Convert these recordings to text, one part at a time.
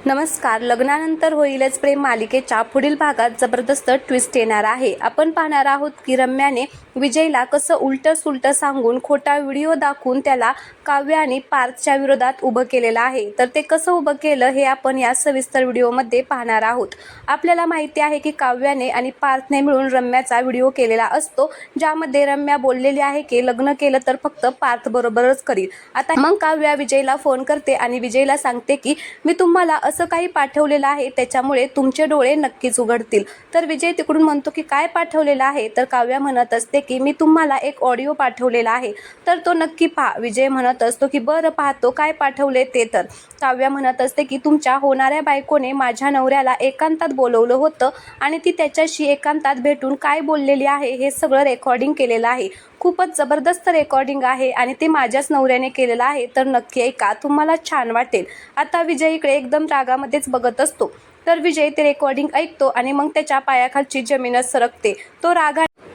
नमस्कार. लग्नानंतर होईलच प्रेम मालिकेच्या पुढील भागात जबरदस्त ट्विस्ट येणार आहे. आपण पाहणार आहोत की रम्याने विजयला कसं उलटं-सुलटं सांगून खोटा व्हिडिओ दाखवून त्याला काव्य आणि पार्थच्या विरोधात उभं केलेलं आहे. तर ते कसं उभं केलं हे आपण या सविस्तर व्हिडिओमध्ये पाहणार आहोत. आपल्याला माहिती आहे की काव्याने आणि पार्थने मिळून रम्याचा व्हिडिओ केलेला असतो, ज्यामध्ये रम्या बोललेली आहे की लग्न केलं तर फक्त पार्थ बरोबरच करील. आता मग काव्या विजयला फोन करते आणि विजयला सांगते की मी तुम्हाला असं काही पाठवलेलं आहे, त्याच्यामुळे तुमचे डोळे नक्कीच उघडतील. तर विजय तिकडून म्हणतो की काय पाठवलेलं आहे. तर काव्या म्हणत असते की मी तुम्हाला एक ऑडिओ पाठवलेला आहे, तर तो नक्की पहा. विजय म्हणत असतो की बरं पाहतो, काय पाठवले ते. तर काव्या म्हणत असते की तुमच्या होणाऱ्या बायकोने माझ्या नवऱ्याला एकांतात बोलवलं होतं आणि ती त्याच्याशी एकांतात भेटून काय बोललेली आहे हे सगळं रेकॉर्डिंग केलेलं आहे. खूपच जबरदस्त रेकॉर्डिंग आहे आणि ते माझ्याच नवऱ्याने केलेलं आहे, तर नक्की ऐका, तुम्हाला छान वाटेल. आता विजय इकडे एकदम रागामध्येच बघत असतो. तर विजय ते रेकॉर्डिंग ऐकतो आणि मग त्याच्या पायाखालची जमीनच सरकते.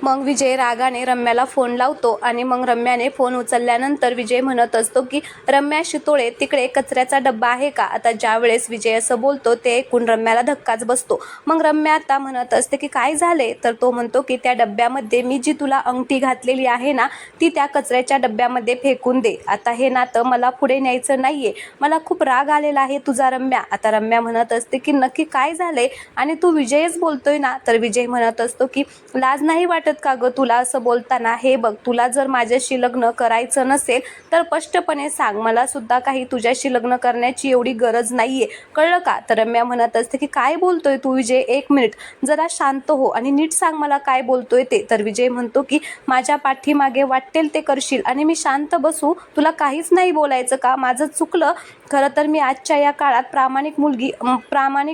मग विजय रागाने रम्याला फोन लावतो आणि मग रम्याने फोन उचलल्यानंतर विजय म्हणत असतो की रम्या शितोळे, तिकडे कचऱ्याचा डब्बा आहे का. आता ज्या वेळेस विजय असं बोलतो ते ऐकून रम्याला धक्काच बसतो. मग रम्या आता म्हणत असते की काय झाले. तर तो म्हणतो की त्या डब्यामध्ये मी जी तुला अंगठी घातलेली आहे ना, ती त्या कचऱ्याच्या डब्यामध्ये फेकून दे. आता हे नातं मला पुढे न्यायचं नाहीये, मला खूप राग आलेला आहे तुझा रम्या. आता रम्या म्हणत असते की नक्की काय झालंय आणि तू विजयच बोलतोय ना. तर विजय म्हणत असतो की लाज नाही वाटत का ग तुला असं बोलताना. हे बघ, तुला जर माझ्याशी लग्न करायचं नसेल तर स्पष्टपणे सांग, मला सुद्धा काही तुझ्याशी लग्न करण्याची एवढी गरज नाहीये, कळलं का. तर रम्या म्हणत असते की काय बोलतोय तू विजय, एक मिनिट जरा शांत हो आणि नीट सांग मला काय बोलतोय ते. तर विजय म्हणतो की माझ्या पाठीमागे वाटेल ते करशील आणि मी शांत बसू, तुला काहीच नाही बोलायचं का. माझं चुकलं खरं तर, मी आजच्या या काळात प्रामाणिक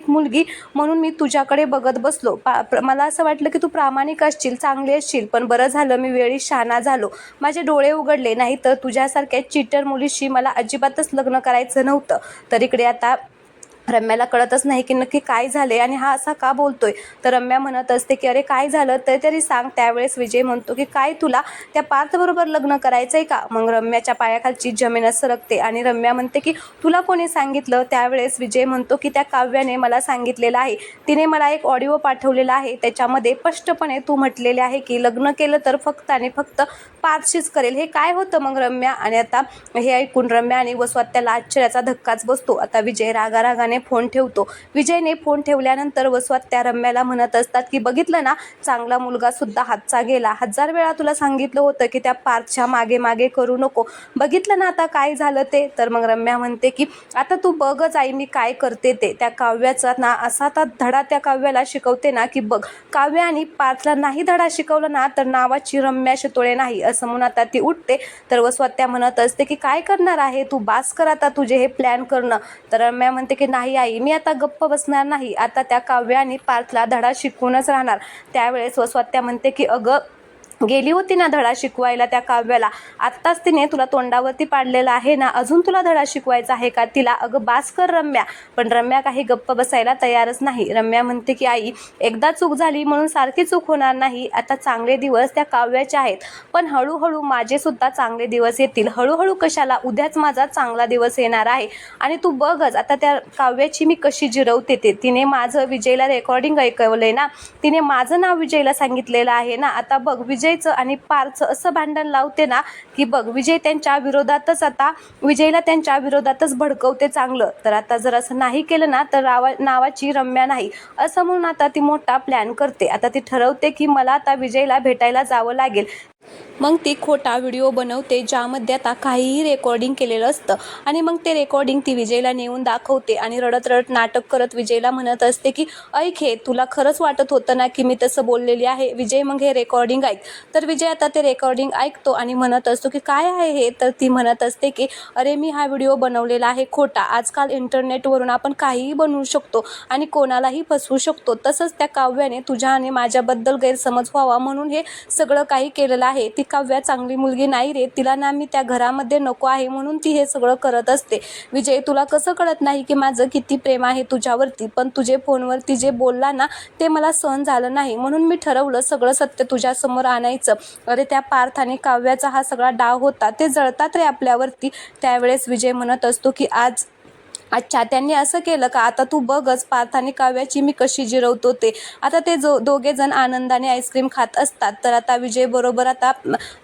मुलगी म्हणून मी तुझ्याकडे बघत बसलो. मला असं वाटलं की तू प्रामाणिक असशील, चांगली असशील, पण बरं झालं मी वेळी शहाणा झालो, माझे डोळे उघडले. नाही तर तुझ्यासारख्या चीटर मुलीशी मला अजिबातच लग्न करायचं नव्हतं. तर इकडे आता रम्याला कळतच नाही की नक्की काय झाले आणि हा असा का बोलतोय. तर रम्या म्हणत असते की अरे काय झालं तर तरी सांग. त्यावेळेस विजय म्हणतो की काय तुला त्या पार्थ बरोबर लग्न करायचंय का. मग रम्याच्या पायाखालची जमीनच सरकते आणि रम्या म्हणते की तुला कोणी सांगितलं. त्यावेळेस विजय म्हणतो की त्या काव्याने मला सांगितलेलं आहे, तिने मला एक ऑडिओ पाठवलेला आहे, त्याच्यामध्ये स्पष्टपणे तू म्हटलेले आहे की लग्न केलं तर फक्त आणि फक्त पार्थशीच करेल. हे काय होतं मग रम्या. आणि आता हे ऐकून रम्या आणि वसवात्याला आश्चर्याचा धक्काच बसतो. आता विजय रागारागाने फोन ठेवतो. विजयने फोन ठेवल्यानंतर वसवात्या रम्याला म्हणत असतात की बघितलं ना, चांगला मुलगा सुद्धा हातचा गेला. 1000 वेळा तुला सांगितलं होतं की त्या पार्थच्या मागे मागे करू नको, बघितलं ना आता काय झालं ते. तर मग रम्या म्हणते की आता तू बघच आई मी काय करते ते. त्या काव्याचा ना असा आता धडा त्या काव्याला शिकवते ना की बघ, काव्य आणि पार्थला नाही धडा शिकवलं ना तर नावाची रम्या शितोळे नाही, असं म्हणून आता ती उठते. तर वसवात्या म्हणत असते की काय करणार आहे तू, बास कर आता तुझे हे प्लॅन करणं. तर रम्या म्हणते की नाही आई, मी आता गप्प बसणार नाही, आता त्या काव्य आणि पार्थला धडा शिकवूनच राहणार. त्यावेळेस वसवात्या म्हणते की अगं, गेली होती ना धडा शिकवायला त्या काव्याला, आत्ताच तिने तुला तोंडावरती पाडलेला आहे ना, अजून तुला धडा शिकवायचा आहे का तिला. अगं बास कर रम्या. पण रम्या काही गप्प बसायला तयारच नाही. रम्या म्हणते की आई, एकदा चूक झाली म्हणून सारखी चूक होणार नाही. आता चांगले दिवस त्या काव्याचे आहेत, पण हळूहळू माझे सुद्धा चांगले दिवस येतील. हळूहळू कशाला, उद्याच माझा चांगला दिवस येणार आहे आणि तू बघच आता त्या काव्याची मी कशी जिरवते ते. तिने माझं विजयला रेकॉर्डिंग ऐकवलंय ना, तिने माझं नाव विजयला सांगितलेलं आहे ना. आता बघ, विजयचं आणि पार्थचं असं भांडण लावते ना की बघ, विजयला त्यांच्या विरोधातच भडकवते चांगलं. तर आता जर असं नाही केलं ना तर नावाची रम्या नाही, असं म्हणून आता ती मोठा प्लॅन करते. आता ती ठरवते की मला आता विजयला भेटायला जावं लागेल. मग ती खोटा व्हिडिओ बनवते, ज्यामध्ये आता काहीही रेकॉर्डिंग केलेलं असतं आणि मग ते रेकॉर्डिंग ती विजयला नेऊन दाखवते आणि रडत रडत नाटक करत विजयला म्हणत असते की ऐक, हे तुला खरंच वाटत होतं ना की मी तसं बोललेली आहे विजय, मग हे रेकॉर्डिंग ऐक. तर विजय आता ते रेकॉर्डिंग ऐकतो आणि म्हणत असतो की काय आहे हे. तर ती म्हणत असते की अरे, मी हा व्हिडिओ बनवलेला आहे खोटा. आजकाल इंटरनेटवरून आपण काहीही बनवू शकतो आणि कोणालाही फसवू शकतो. तसंच त्या काव्याने तुझ्या आणि माझ्याबद्दल गैरसमज व्हावा म्हणून हे सगळं काही केलेलं आहे. ती काव्या चांगली मुलगी नाही रे, तिला ना मी त्या घरामध्ये नको आहे म्हणून ती हे सगळं करत असते. विजय, तुला कसं कळत नाही की माझं किती प्रेम आहे तुझ्यावरती. पण तुझे फोनवरती जे बोलला ना ते मला सहन झालं नाही, म्हणून मी ठरवलं सगळं सत्य तुझ्यासमोर आणायचं. अरे, त्या पार्थ आणि काव्याचा हा सगळा डाव होता, ते जळतात रे आपल्यावरती. त्यावेळेस विजय म्हणत असतो की अच्छा, त्यांनी असं केलं का? आता तू बघच पार्थ आणि काव्याची मी कशी जिरवतो ते. आता ते दोघे जण आनंदाने आईस्क्रीम खात असतात. तर आता विजय बरोबर आता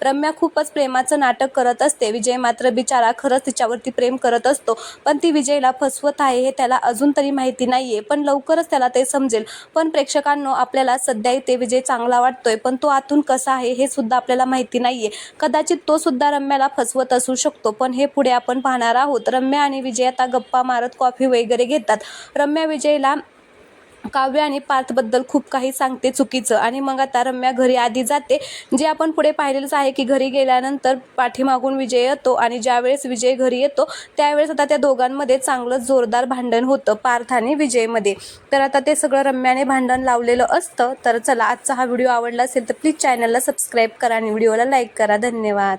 रम्या खूपच प्रेमाचं नाटक करत असते. विजय मात्र बिचारा खरंच तिच्यावरती प्रेम करत असतो, पण ती विजयला फसवत आहे हे त्याला अजून तरी माहिती नाहीये, पण लवकरच त्याला ते समजेल. पण प्रेक्षकांनो, आपल्याला सध्या इथे विजय चांगला वाटतोय, पण तो आतून कसा आहे हे सुद्धा आपल्याला माहिती नाहीये. कदाचित तो सुद्धा रम्याला फसवत असू शकतो, पण हे पुढे आपण पाहणार आहोत. रम्या आणि विजय आता गप्पा मारत कॉफी वगैरे घेतात. रम्या विजयला काव्य आणि पार्थबद्दल खूप काही सांगते चुकीचं, आणि मग आता रम्या घरी आधी जाते, जे आपण पुढे पाहिलेलंच आहे की घरी गेल्यानंतर पाठीमागून विजय येतो, आणि ज्यावेळेस विजय घरी येतो त्यावेळेस आता त्या दोघांमध्ये चांगलं जोरदार भांडण होतं, पार्थ आणि विजयमध्ये. तर आता ते सगळं रम्याने भांडण लावलेलं असतं. तर चला, आजचा हा व्हिडिओ आवडला असेल तर प्लीज चॅनलला सबस्क्राईब करा आणि व्हिडिओला लाईक करा. धन्यवाद.